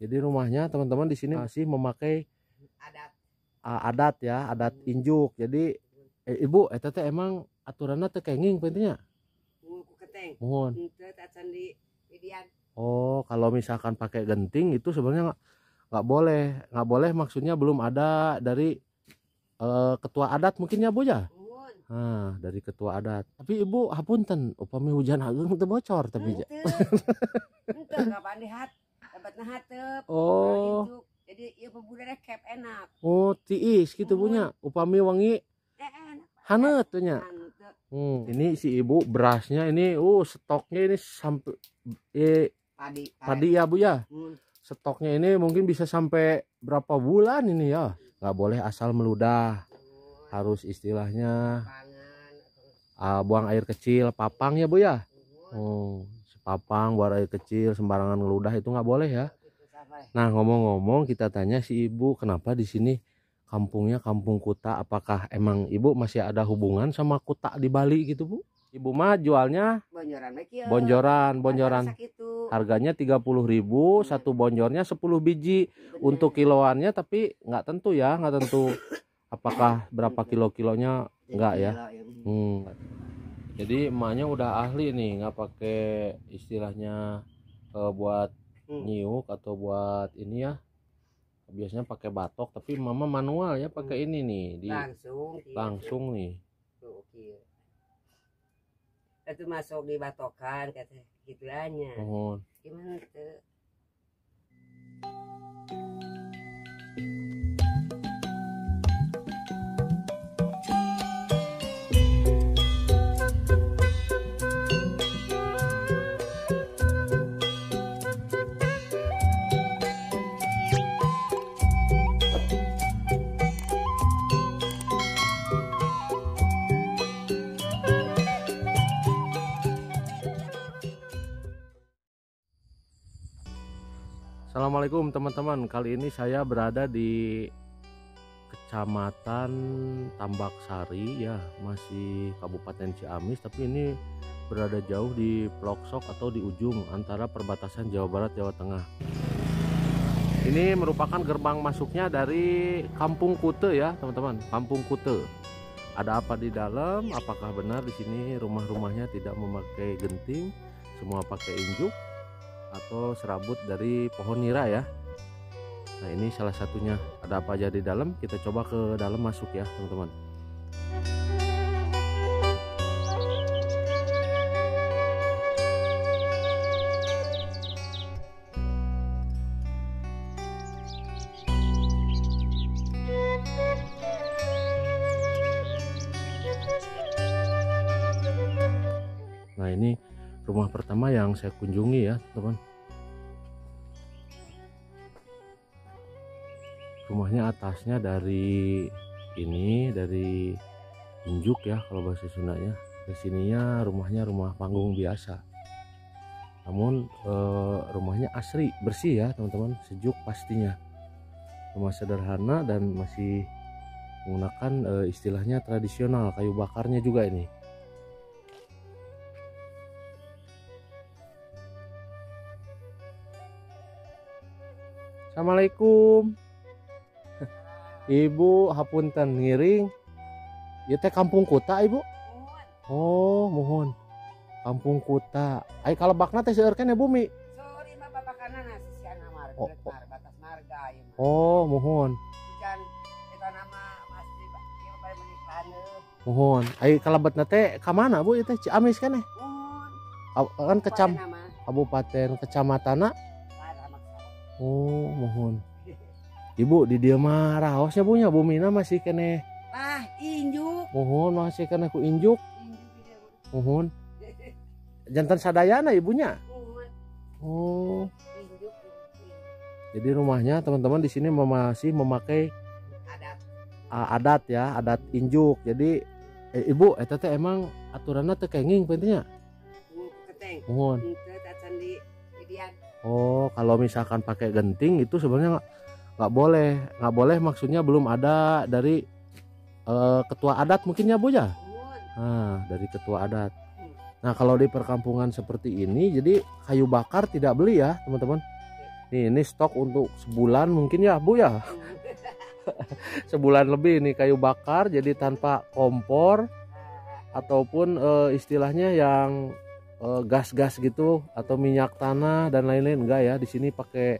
Jadi rumahnya teman-teman di sini masih memakai adat ya, adat injuk. Jadi ibu eta teh emang aturannya teh kenging pentingnya. Mohon. Oh, kalau misalkan pakai genting itu sebenarnya nggak boleh maksudnya belum ada dari ketua adat mungkin ya Bu ya. Nah, dari ketua adat. Tapi ibu hapunten upami hujan agung teu bocor tapi ja. Oh. Jadi ieu pembudana kep enak. Oh, tiis gitu punya. Upami wangi haneut tuh nya. Ini si ibu berasnya ini stoknya ini sampai padi ya Bu ya. Stoknya ini mungkin bisa sampai berapa bulan ini ya. Nggak boleh asal meludah. Harus istilahnya buang air kecil, papang ya Bu ya. Papang buang air kecil sembarangan ngeludah itu nggak boleh ya. Nah, ngomong-ngomong kita tanya si ibu kenapa di sini kampungnya kampung kuta, apakah emang ibu masih ada hubungan sama kuta di Bali gitu Bu? Ibu mah jualnya bonjoran. Harganya 30.000, satu bonjornya 10 biji. Untuk kiloannya tapi nggak tentu ya, nggak tentu apakah berapa kilonya enggak ya. Jadi emaknya udah ahli nih, nggak pakai istilahnya buat nyiuk atau buat ini ya. Biasanya pakai batok, tapi mama manual ya pakai ini nih langsung nih. Itu masuk di batokan kata gituannya. Gimana tuh? Assalamualaikum teman-teman, kali ini saya berada di Kecamatan Tambak Sari ya, masih Kabupaten Ciamis, tapi ini berada jauh di pelosok atau di ujung antara perbatasan Jawa Barat Jawa Tengah. Ini merupakan gerbang masuknya dari Kampung Kute ya teman-teman, Kampung Kute. Ada apa di dalam? Apakah benar di sini rumah-rumahnya tidak memakai genting, semua pakai injuk atau serabut dari pohon nira ya. Nah, ini salah satunya. Ada apa aja di dalam? Kita coba ke dalam masuk ya teman-teman. Nah, ini rumah pertama yang saya kunjungi ya teman. Rumahnya atasnya dari injuk ya kalau bahasa Sundanya. Di sininya rumahnya rumah panggung biasa. Namun rumahnya asri, bersih ya teman-teman, sejuk pastinya. Rumah sederhana dan masih menggunakan istilahnya tradisional, kayu bakarnya juga ini. Assalamualaikum. Ibu hapunten ngiring. Ieu teh Kampung Kuta Ibu? Oh, mohon. Kampung Kuta. Ai kalebakna teh seueur keneh bumi. Sorry mah babakanana sisiana marga batas marga ieu mah. Oh, mohon. Can eta nama masjid ieu bari menikahna. Mohon. Ai kalebetna teh ka mana Bu ieu teh Ciamis keneh? Mohon. Kan Kabupaten Kecamatanna. Oh, mohon. Ibu di dia mah raosnya punya bumina masih kene. Injuk. Mohon masih kene ku injuk. Mohon. Jantan sadayana ibunya. Oh. Jadi rumahnya teman-teman di sini masih memakai adat ya, adat injuk. Jadi ibu eta teh emang aturanna teh kenging pentingnya. Mohon. Oh, kalau misalkan pakai genting itu sebenarnya nggak boleh maksudnya belum ada dari ketua adat mungkin ya Bu ya. Nah, dari ketua adat. Nah, kalau di perkampungan seperti ini jadi kayu bakar tidak beli ya teman-teman. Nih, ini stok untuk sebulan mungkin ya Bu ya. Sebulan lebih nih kayu bakar, jadi tanpa kompor ataupun istilahnya yang gas-gas gitu atau minyak tanah dan lain-lain, enggak ya. Di sini pakai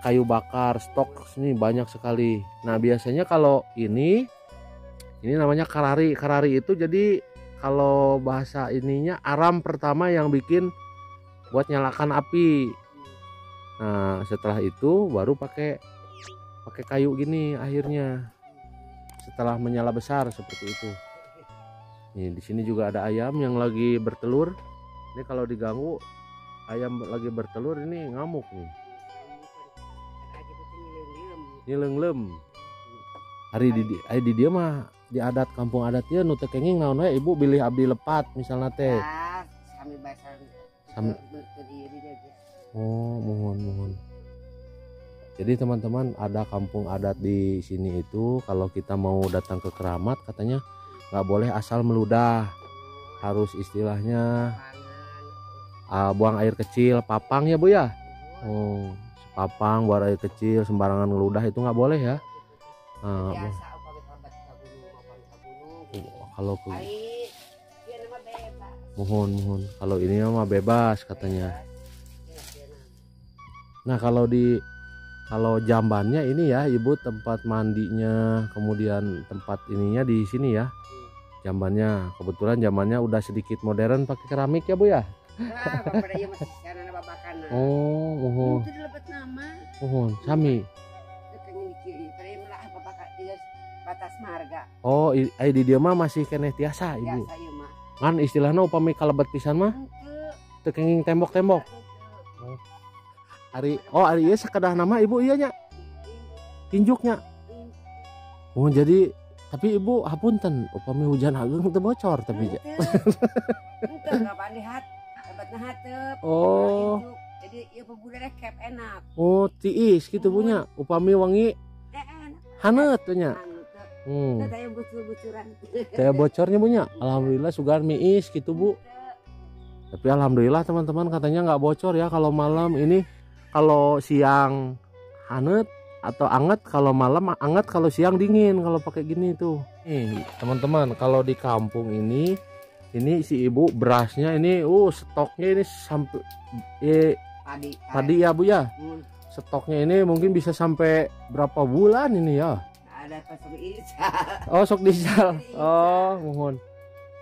kayu bakar. Stok sini banyak sekali. Nah, biasanya kalau ini namanya karari. Karari itu jadi kalau bahasa ininya aram pertama yang bikin buat nyalakan api. Nah, setelah itu baru pakai kayu gini akhirnya. Setelah menyala besar seperti itu. Nih, di sini juga ada ayam yang lagi bertelur. Ini kalau diganggu ayam lagi bertelur ini ngamuk nih. Ini lenglem. Hari di dia mah di adat kampung adatnya nu teu kenging naon we ibu bilih abdi lepat misalnya teh. Sami basar. Sami. Oh, mohon. Jadi teman-teman, ada kampung adat di sini itu kalau kita mau datang ke keramat katanya nggak boleh asal meludah, harus istilahnya buang air kecil, papang ya Bu ya. Oh, papang buang air kecil sembarangan ngeludah itu nggak boleh ya. Nah, kalau ke mohon kalau ini mah bebas katanya. Nah, kalau jambannya ini ya Ibu, tempat mandinya, kemudian tempat ininya di sini ya. Jambannya, kebetulan jambannya udah sedikit modern pakai keramik ya Bu ya. Oh, mohon sami. Oh, di dia mah masih keneh tiasa Ibu. Kan istilahnya upami kalebet pisan mah teu kenging tembok-tembok. Ari ieu sakedah nama Ibu ieu nya. Tinjuknya. Oh, jadi tapi Ibu hapunten upami hujan ageung teu bocor tapi nya. Henteu kapan lihat, lebatna hateup. Oh. Jadi ieu pebudana kep enak. Oh, tiis kitu Bu nya. Upami wangi haneut teh nya. Teh bocor-bocoran. Teh bocornya Bu nya. Alhamdulillah sugan miis gitu Bu. Tapi alhamdulillah teman-teman katanya nggak bocor ya kalau malam ini. Kalau siang haneut atau anget, kalau malam anget, kalau siang dingin kalau pakai gini tuh. Nih teman-teman, kalau di kampung ini si Ibu berasnya ini stoknya ini sampai padi ya Bu ya. Stoknya ini mungkin bisa sampai berapa bulan ini ya? Ada sok diisal. Oh, sok diisal. Oh, mohon.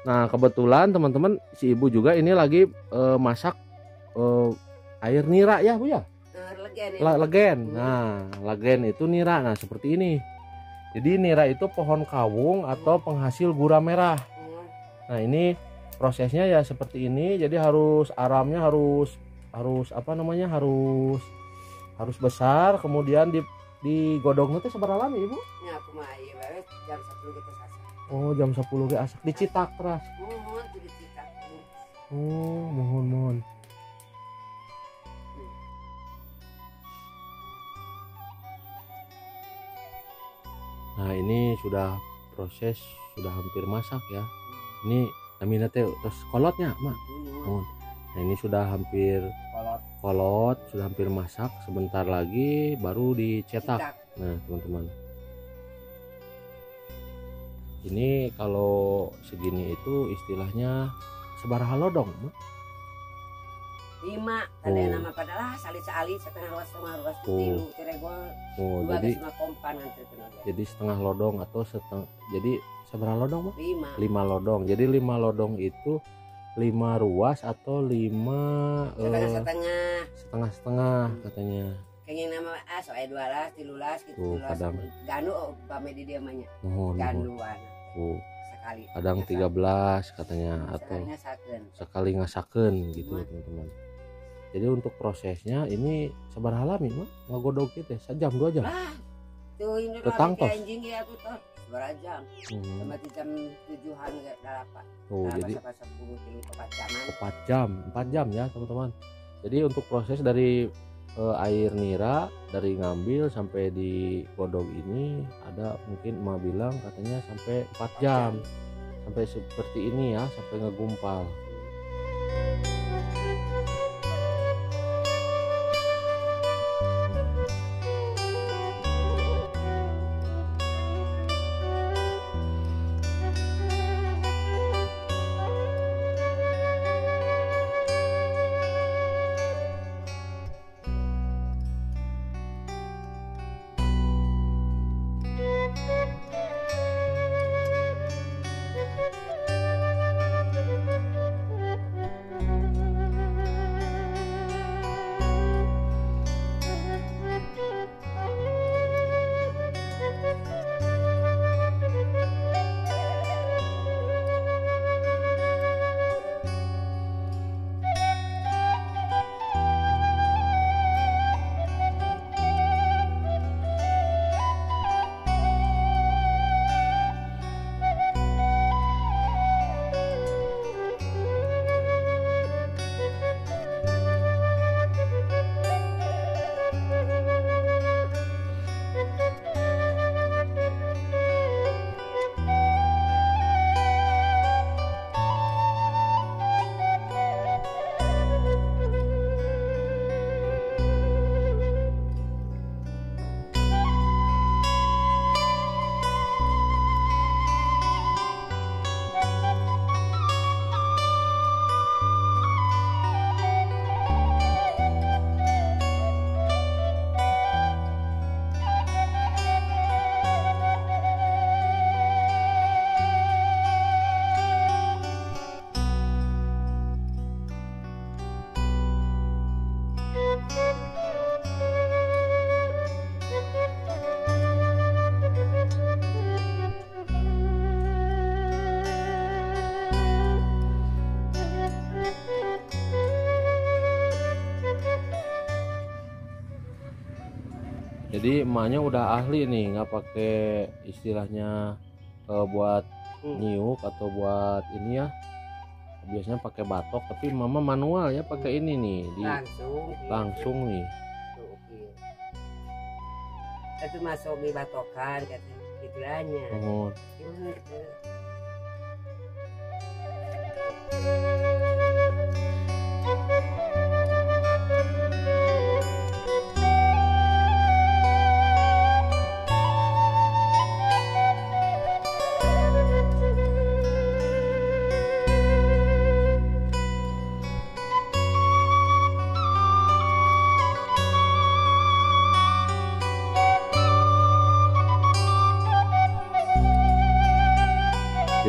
Nah, kebetulan teman-teman si Ibu juga ini lagi masak air nira ya Bu ya. Legen. Nah, legen itu nira. Nah, seperti ini. Jadi nira itu pohon kawung atau penghasil gula merah. Nah, ini prosesnya ya seperti ini. Jadi aramnya harus apa namanya? Harus besar, kemudian digodong nanti seberapa lama Ibu? Ya, aku mah ieu jam 10 gitu sasak. Oh, jam 10 ge asak dicitak keras. Mohon dicitak. Oh, mohon. Nah, ini sudah proses, sudah hampir masak ya. Ini namanya teh terus kolotnya, Mak. Nah, ini sudah hampir kolot, sudah hampir masak. Sebentar lagi baru dicetak. Nah, teman-teman. Ini kalau segini itu istilahnya sabaraha lodong, Mak? 5 tadi nama padahal sali-sali setengah ruas tilu tiregol. Oh, jadi kompan nanti tenaga. Jadi setengah lodong atau jadi seberapa lodong, Mak? 5 lodong. Jadi 5 lodong itu 5 ruas atau 5 setengah katanya. Kayaknya nama soal 12 13 gitu. Kadang gandu pame di dia mah nya. Ganduan. Sekali. Kadang 13 katanya atau sekali ngasakeun gitu teman-teman. Jadi untuk prosesnya ini sabaraha lami mah ngagodog teh sajam 2 jam. Tuh ini lah anjing ya tuh seberapa jam. Sama jam 7-an enggak 8. Oh, jadi 10 kilo 4 jam ya teman-teman. Jadi untuk proses dari air nira dari ngambil sampai di godog ini ada mungkin emak bilang katanya sampai 4 jam. Sampai seperti ini ya, sampai ngegumpal. Jadi emaknya udah ahli nih, nggak pakai istilahnya buat nyiuk atau buat ini ya. Biasanya pakai batok, tapi mama manual ya pakai ini nih, langsung nih. Itu masuk di batokan katanya, gituannya. Oh.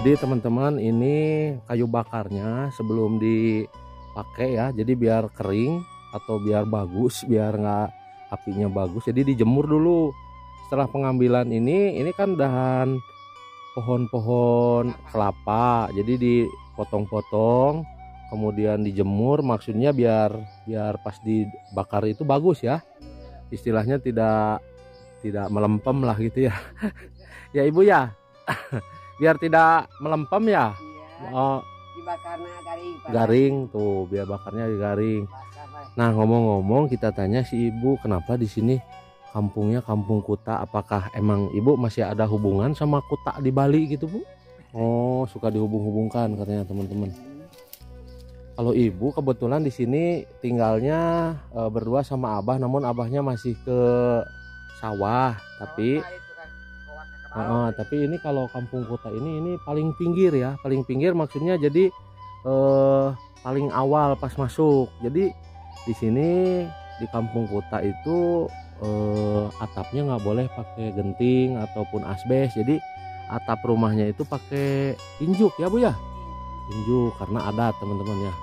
Jadi teman-teman, ini kayu bakarnya sebelum dipakai ya, jadi biar kering atau biar bagus, biar nggak apinya bagus, jadi dijemur dulu. Setelah pengambilan ini kan dahan pohon-pohon kelapa, jadi dipotong-potong kemudian dijemur, maksudnya biar pas dibakar itu bagus ya, istilahnya tidak melempem lah gitu ya. Ya ibu ya. Biar tidak melempem ya. Iya, oh, dibakarnya garing tuh, biar bakarnya garing. Nah, ngomong-ngomong, kita tanya si ibu kenapa di sini kampungnya kampung Kuta. Apakah emang ibu masih ada hubungan sama Kuta di Bali gitu bu? Oh, suka dihubung-hubungkan katanya teman-teman. Kalau ibu kebetulan di sini tinggalnya berdua sama abah, namun abahnya masih ke sawah, tapi tapi ini kalau kampung Kuta ini paling pinggir ya, paling pinggir maksudnya jadi paling awal pas masuk. Jadi di sini di kampung Kuta itu atapnya nggak boleh pakai genting ataupun asbes, jadi atap rumahnya itu pakai injuk ya bu ya, injuk karena adat teman-teman ya.